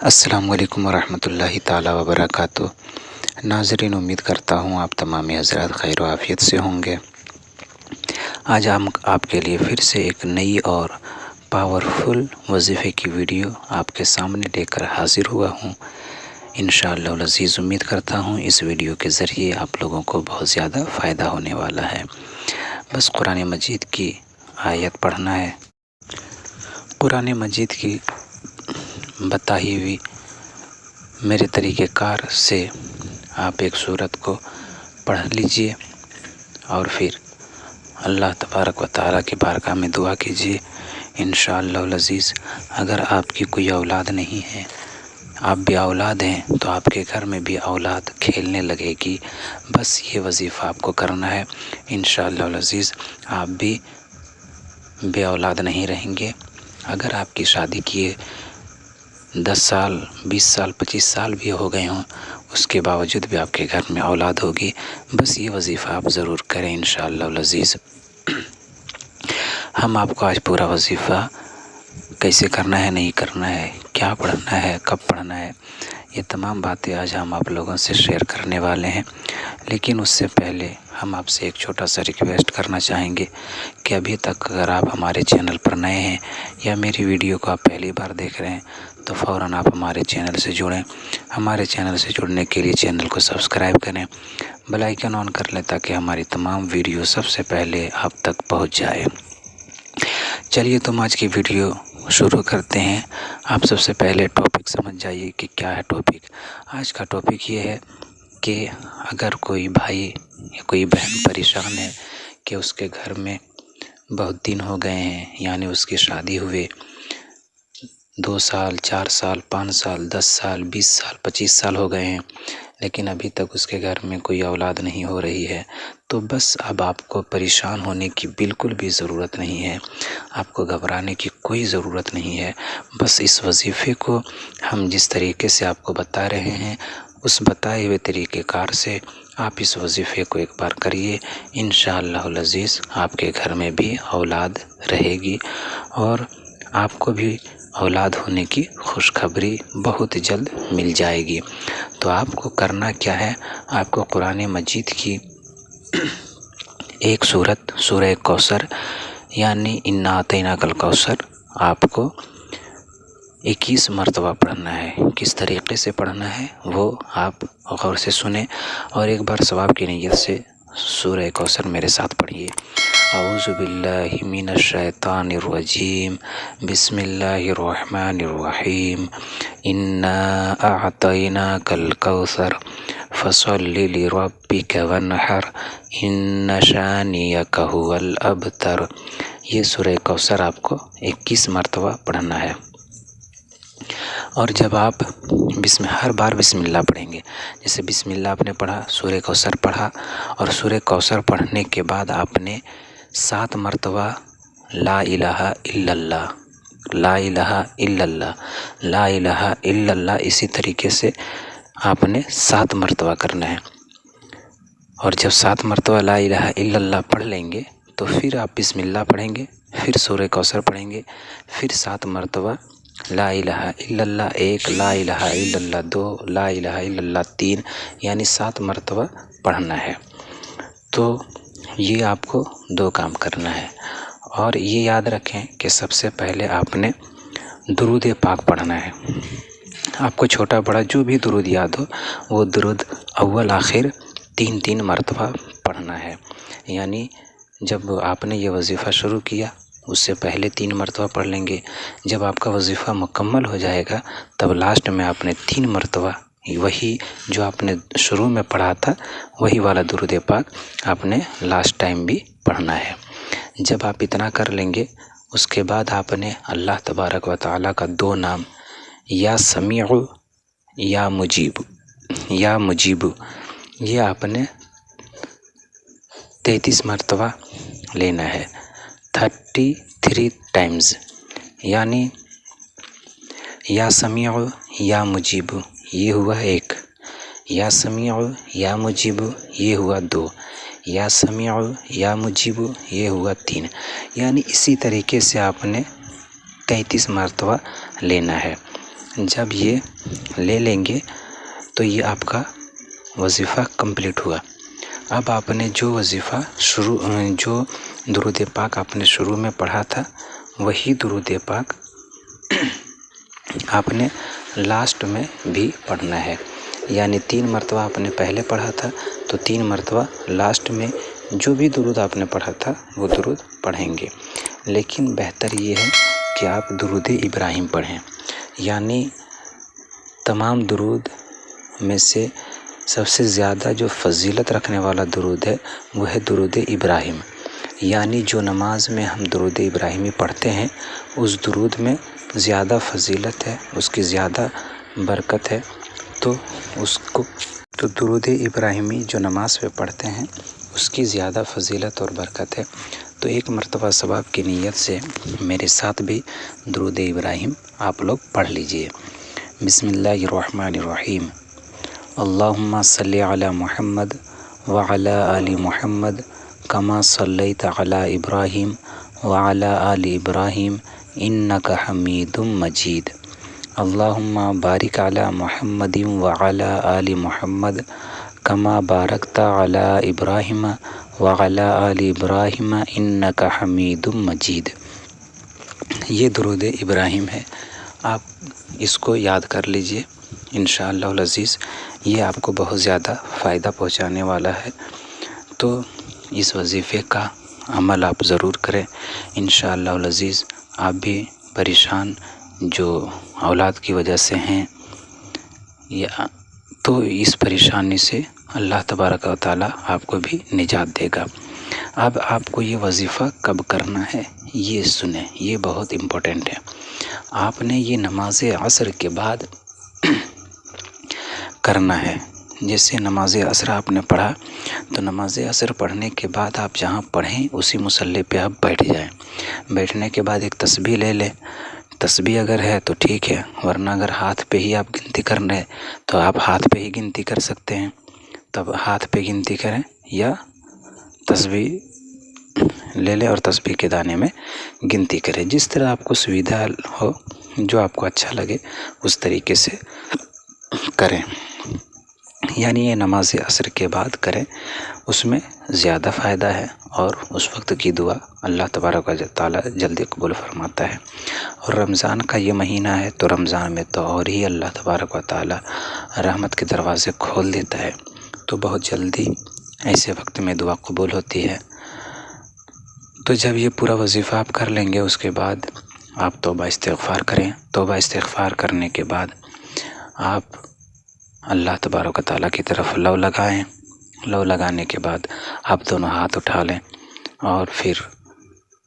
السلام علیکم ورحمۃ اللہ تعالیٰ وبرکاتہ۔ ناظرین، امید کرتا ہوں آپ تمام حضرات خیر و عافیت سے ہوں گے۔ آج ہم آپ کے لیے پھر سے ایک نئی اور پاورفل وظیفے کی ویڈیو آپ کے سامنے لے کر حاضر ہوا ہوں۔ انشاءاللہ العزیز امید کرتا ہوں اس ویڈیو کے ذریعے آپ لوگوں کو بہت زیادہ فائدہ ہونے والا ہے۔ بس قرآن مجید کی آیت پڑھنا ہے۔ قرآن مجید کی بتائی ہوئی میرے طریقہ کار سے آپ ایک سورت کو پڑھ لیجئے اور پھر اللہ تبارک و تعالیٰ کی بارگاہ میں دعا کیجئے۔ انشاءاللہ العزیز اگر آپ کی کوئی اولاد نہیں ہے، آپ بھی اولاد ہیں، تو آپ کے گھر میں بھی اولاد کھیلنے لگے گی۔ بس یہ وظیفہ آپ کو کرنا ہے۔ انشاءاللہ العزیز آپ بھی بے اولاد نہیں رہیں گے۔ اگر آپ کی شادی کیے 10 سال 20 سال 25 سال بھی ہو گئے ہوں، اس کے باوجود بھی آپ کے گھر میں اولاد ہوگی۔ بس یہ وظیفہ آپ ضرور کریں انشاءاللہ العزیز۔ ہم آپ کو آج پورا وظیفہ کیسے کرنا ہے، نہیں کرنا ہے، کیا پڑھنا ہے، کب پڑھنا ہے، یہ تمام باتیں آج ہم آپ لوگوں سے شیئر کرنے والے ہیں۔ لیکن اس سے پہلے ہم آپ سے ایک چھوٹا سا ریکویسٹ کرنا چاہیں گے کہ ابھی تک اگر آپ ہمارے چینل پر نئے ہیں یا میری ویڈیو کو آپ پہلی بار دیکھ رہے ہیں تو فوراً آپ ہمارے چینل سے جڑیں۔ ہمارے چینل سے جڑنے کے لیے چینل کو سبسکرائب کریں، بیل آئیکن آن کر لیں تاکہ ہماری تمام ویڈیو سب سے پہلے آپ تک پہنچ جائے۔ چلیے تم آج کی ویڈیو شروع کرتے ہیں۔ آپ سب سے پہلے ٹاپک سمجھ جائیے کہ کیا ہے ٹاپک۔ آج کا ٹاپک یہ ہے کہ اگر کوئی بھائی یا کوئی بہن پریشان ہے کہ اس کے گھر میں بہت دن ہو گئے ہیں، یعنی اس کی شادی ہوئے 2 سال 4 سال 5 سال 10 سال 20 سال 25 سال ہو گئے ہیں، لیکن ابھی تک اس کے گھر میں کوئی اولاد نہیں ہو رہی ہے، تو بس اب آپ کو پریشان ہونے کی بالکل بھی ضرورت نہیں ہے، آپ کو گھبرانے کی کوئی ضرورت نہیں ہے۔ بس اس وظیفے کو ہم جس طریقے سے آپ کو بتا رہے ہیں، اس بتائے ہوئے طریقہ کار سے آپ اس وظیفے کو ایک بار کریے۔ انشاءاللہ العزیز آپ کے گھر میں بھی اولاد رہے گی اور آپ کو بھی اولاد ہونے کی خوشخبری بہت جلد مل جائے گی۔ تو آپ کو کرنا کیا ہے، آپ کو قرآن مجید کی ایک سورت سورہ کوثر یعنی انا اعطیناک الکوثر آپ کو 21 مرتبہ پڑھنا ہے۔ کس طریقے سے پڑھنا ہے وہ آپ غور سے سنیں اور ایک بار ثواب کی نیت سے سورہ کوثر میرے ساتھ پڑھیے۔ اعوذ باللہ من الشیطان الرجیم، بسم اللہ الرحمن الرحیم، انا اعطیناک الکوثر فصل لربک وانحر ان شانئک ھو الابتر۔ یہ سورہ کوثر آپ کو 21 مرتبہ پڑھنا ہے۔ اور جب آپ ہر بار بسم اللہ پڑھیں گے، جیسے بسم اللہ آپ نے پڑھا، سورہ کوثر پڑھا، اور سورہ کوثر پڑھنے کے بعد آپ نے 7 مرتبہ لا الہ الا اللہ لا الہ الا اللہ لا الہ الا اللہ اسی طریقے سے آپ نے 7 مرتبہ کرنا ہے۔ اور جب 7 مرتبہ لا الہ الا اللہ پڑھ لیں گے تو پھر آپ بسم اللہ پڑھیں گے، پھر سورہ کوثر پڑھیں گے، پھر 7 مرتبہ لا الہ الا اللہ 1، لا الہ الا اللہ 2، لا الہ الا اللہ 3، یعنی 7 مرتبہ پڑھنا ہے۔ تو یہ آپ کو 2 کام کرنا ہے، اور یہ یاد رکھیں کہ سب سے پہلے آپ نے درود پاک پڑھنا ہے۔ آپ کو چھوٹا بڑا جو بھی درود یاد ہو وہ درود اول آخر 3 مرتبہ پڑھنا ہے۔ یعنی جب آپ نے یہ وظیفہ شروع کیا اس سے پہلے 3 مرتبہ پڑھ لیں گے، جب آپ کا وظیفہ مکمل ہو جائے گا تب لاسٹ میں آپ نے 3 مرتبہ وہی جو آپ نے شروع میں پڑھا تھا وہی والا درود پاک آپ نے لاسٹ ٹائم بھی پڑھنا ہے۔ جب آپ اتنا کر لیں گے اس کے بعد آپ نے اللہ تبارک و تعالیٰ کا 2 نام یا سمیع یا مجیب یہ آپ نے 33 مرتبہ لینا ہے، 33 ٹائمز، یعنی یا سمیع یا مجیب یہ ہوا 1، یا سمیع یا مجیب یہ ہوا 2، یا سمیع یا مجیب یہ ہوا 3، یعنی اسی طریقے سے آپ نے 33 مرتبہ لینا ہے۔ جب یہ لے لیں گے تو یہ آپ کا وظیفہ کمپلیٹ ہوا۔ اب آپ نے جو وظیفہ جو درود پاک آپ نے شروع میں پڑھا تھا وہی درود پاک آپ نے لاسٹ میں بھی پڑھنا ہے، یعنی 3 مرتبہ آپ نے پہلے پڑھا تھا تو 3 مرتبہ لاسٹ میں جو بھی درود آپ نے پڑھا تھا وہ درود پڑھیں گے۔ لیکن بہتر یہ ہے کہ آپ درود ابراہیم پڑھیں، یعنی تمام درود میں سے سب سے زیادہ جو فضیلت رکھنے والا درود ہے وہ ہے درود ابراہیم، یعنی جو نماز میں ہم درود ابراہیمی پڑھتے ہیں اس درود میں زیادہ فضیلت ہے، اس کی زیادہ برکت ہے، تو درود ابراہیمی جو نماز پہ پڑھتے ہیں اس کی زیادہ فضیلت اور برکت ہے۔ تو ایک مرتبہ ثواب کی نیت سے میرے ساتھ بھی درود ابراہیم آپ لوگ پڑھ لیجئے۔ بسم اللہ الرحمن الرحیم، اللہم صلی علی محمد وعلی آل محمد کما صلیت علی ابراہیم وعلی آل ابراہیم انک حمید مجید، اللہم بارک علی محمد وعلی آل محمد کما بارکت علی ابراہیم وعلی آل ابراہیم انک حمید مجید۔ یہ درود ابراہیم ہے، آپ اس کو یاد کر لیجئے، انشاءاللہ العزیز یہ آپ کو بہت زیادہ فائدہ پہنچانے والا ہے۔ تو اس وظیفے کا عمل آپ ضرور کریں، انشاءاللہ العزیز آپ بھی پریشان جو اولاد کی وجہ سے ہیں تو اس پریشانی سے اللہ تبارک و تعالیٰ آپ کو بھی نجات دے گا۔ اب آپ کو یہ وظیفہ کب کرنا ہے یہ سنیں، یہ بہت امپورٹنٹ ہے۔ آپ نے یہ نماز عصر کے بعد کرنا ہے۔ جیسے نماز عصر آپ نے پڑھا تو نماز عصر پڑھنے کے بعد آپ جہاں پڑھیں اسی مصلی پہ آپ بیٹھ جائیں، بیٹھنے کے بعد ایک تسبیح لے لیں، تسبیح اگر ہے تو ٹھیک ہے، ورنہ اگر ہاتھ پہ ہی آپ گنتی کر رہے تو آپ ہاتھ پہ ہی گنتی کر سکتے ہیں، تب ہاتھ پہ گنتی کریں یا تسبیح لے لیں اور تسبیح کے دانے میں گنتی کریں، جس طرح آپ کو سویدھا ہو، جو آپ کو اچھا لگے اس طریقے سے کریں۔ یعنی یہ نماز عصر کے بعد کریں، اس میں زیادہ فائدہ ہے اور اس وقت کی دعا اللہ تبارک و تعالیٰ جلدی قبول فرماتا ہے۔ اور رمضان کا یہ مہینہ ہے تو رمضان میں تو اور ہی اللہ تبارک و تعالیٰ رحمت کے دروازے کھول دیتا ہے، تو بہت جلدی ایسے وقت میں دعا قبول ہوتی ہے۔ تو جب یہ پورا وظیفہ آپ کر لیں گے اس کے بعد آپ توبہ استغفار کریں، توبہ استغفار کرنے کے بعد آپ اللہ تبارک و تعالیٰ کی طرف لو لگائیں، لو لگانے کے بعد آپ دونوں ہاتھ اٹھا لیں اور پھر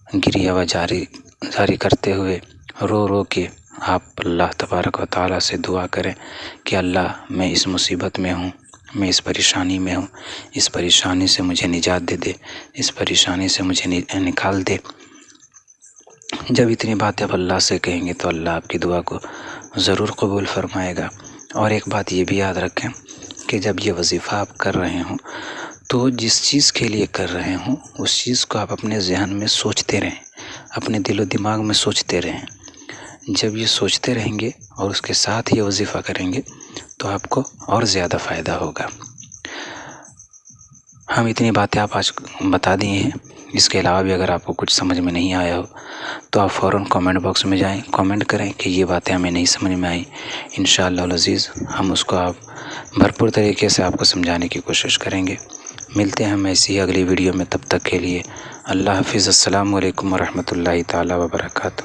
گریہ و جاری کرتے ہوئے رو رو کے آپ اللہ تبارک و تعالیٰ سے دعا کریں کہ اللہ میں اس مصیبت میں ہوں، میں اس پریشانی میں ہوں، اس پریشانی سے مجھے نجات دے دے، اس پریشانی سے مجھے نکال دے۔ جب اتنی باتیں آپ اللہ سے کہیں گے تو اللہ آپ کی دعا کو ضرور قبول فرمائے گا۔ اور ایک بات یہ بھی یاد رکھیں کہ جب یہ وظیفہ آپ کر رہے ہوں تو جس چیز کے لیے کر رہے ہوں اس چیز کو آپ اپنے ذہن میں سوچتے رہیں، اپنے دل و دماغ میں سوچتے رہیں۔ جب یہ سوچتے رہیں گے اور اس کے ساتھ یہ وظیفہ کریں گے تو آپ کو اور زیادہ فائدہ ہوگا۔ ہم اتنی باتیں آپ آج بتا دیے ہیں، اس کے علاوہ بھی اگر آپ کو کچھ سمجھ میں نہیں آیا ہو تو آپ فوراً کامنٹ باکس میں جائیں، کامنٹ کریں کہ یہ باتیں ہمیں نہیں سمجھ میں آئیں، انشاءاللہ العزیز ہم اس کو آپ بھرپور طریقے سے آپ کو سمجھانے کی کوشش کریں گے۔ ملتے ہیں ہم ایسی ہی اگلی ویڈیو میں، تب تک کے لیے اللہ حافظ، السلام علیکم ورحمۃ اللہ تعالیٰ وبرکاتہ۔